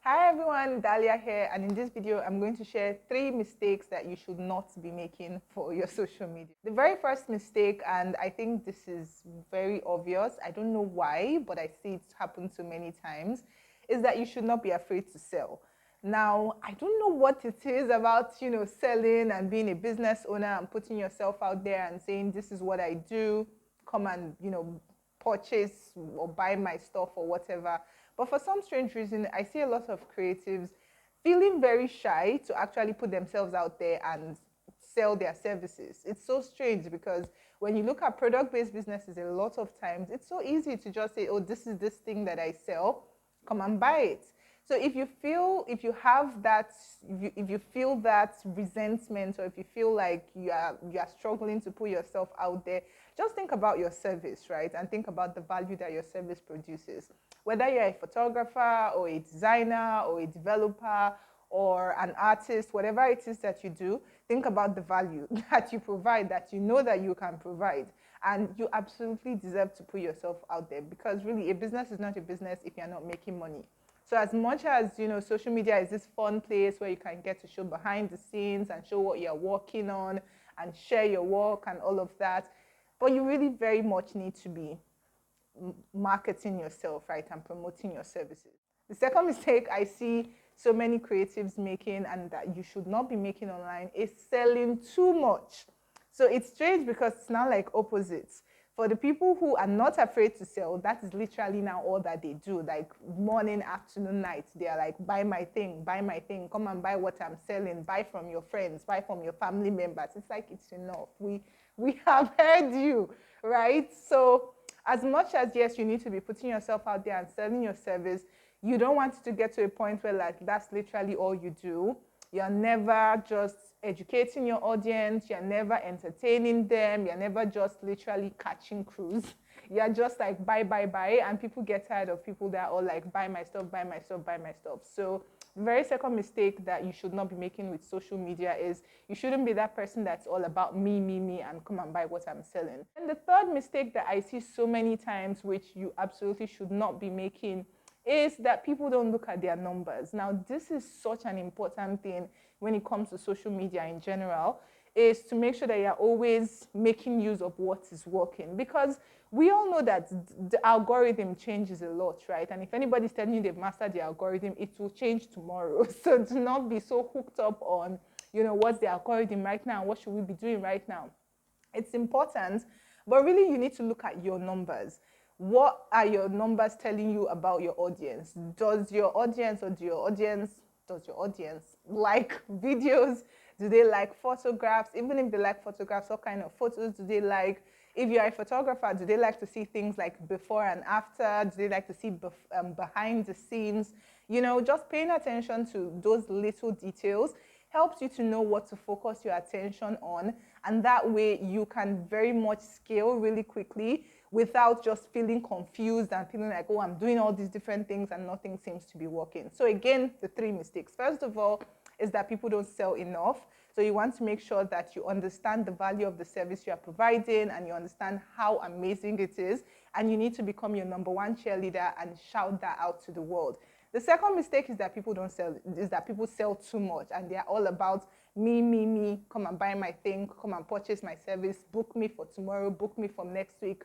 Hi everyone, Dalia here, and in this video I'm going to share 3 mistakes that you should not be making for your social media. The very first mistake, and I think this is very obvious, I don't know why, but I see it happen so many times, is that you should not be afraid to sell. Now, I don't know what it is about, selling and being a business owner and putting yourself out there and saying, this is what I do, come and, purchase or buy my stuff or whatever. But for some strange reason, I see a lot of creatives feeling very shy to actually put themselves out there and sell their services. It's so strange because when you look at product-based businesses, a lot of times it's so easy to just say, oh, this is this thing that I sell, come and buy it. So if you feel that resentment, or if you feel like you are struggling to put yourself out there, just think about your service, right? And think about the value that your service produces. Whether you're a photographer or a designer or a developer or an artist, whatever it is that you do, think about the value that you provide, that you know that you can provide. And you absolutely deserve to put yourself out there, because really a business is not a business if you're not making money. So as much as, social media is this fun place where you can get to show behind the scenes and show what you're working on and share your work and all of that, but you really very much need to be marketing yourself, right, and promoting your services. The second mistake I see so many creatives making, and that you should not be making online, is selling too much. So it's strange because it's now like opposites. For the people who are not afraid to sell, that is literally now all that they do. Like morning, afternoon, night, they are like, buy my thing, come and buy what I'm selling, buy from your friends, buy from your family members. It's like, it's enough. We have heard you, right? So as much as, yes, you need to be putting yourself out there and selling your service, you don't want to get to a point where like that's literally all you do. You're never just educating your audience, you're never entertaining them, you're never just literally catching crews. You're just like buy, buy, buy, and people get tired of people that are all like buy my stuff, buy my stuff, buy my stuff. So the very second mistake that you should not be making with social media is you shouldn't be that person that's all about me, me, me, and come and buy what I'm selling. And the third mistake that I see so many times, which you absolutely should not be making, is that people don't look at their numbers. Now, this is such an important thing when it comes to social media in general, is to make sure that you're always making use of what is working, because we all know that the algorithm changes a lot, right? And if anybody's telling you they've mastered the algorithm, it will change tomorrow. So do not be so hooked up on, what's the algorithm right now? What should we be doing right now? It's important, but really you need to look at your numbers. What are your numbers telling you about your audience? Does your audience like videos? Do they like photographs? Even if they like photographs, what kind of photos do they like? If you're a photographer, do they like to see things like before and after? Do they like to see behind the scenes? Just paying attention to those little details helps you to know what to focus your attention on, and that way you can very much scale really quickly without just feeling confused and feeling like, oh, I'm doing all these different things and nothing seems to be working. So again, the 3 mistakes. First of all is that people don't sell enough. So you want to make sure that you understand the value of the service you are providing and you understand how amazing it is, and you need to become your #1 cheerleader and shout that out to the world. The second mistake is that people sell too much and they're all about me, me, me, come and buy my thing, come and purchase my service, book me for tomorrow, book me for next week.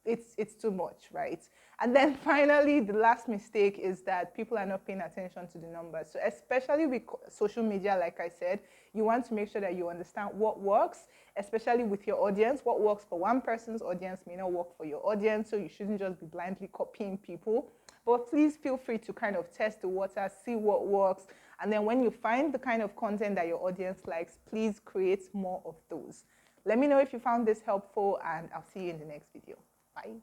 It's too much, right? And then finally, the last mistake is that people are not paying attention to the numbers. So especially with social media, like I said, you want to make sure that you understand what works, especially with your audience. What works for one person's audience may not work for your audience, so you shouldn't just be blindly copying people. But please feel free to kind of test the water, see what works, and then when you find the kind of content that your audience likes, please create more of those. Let me know if you found this helpful, and I'll see you in the next video. Bye.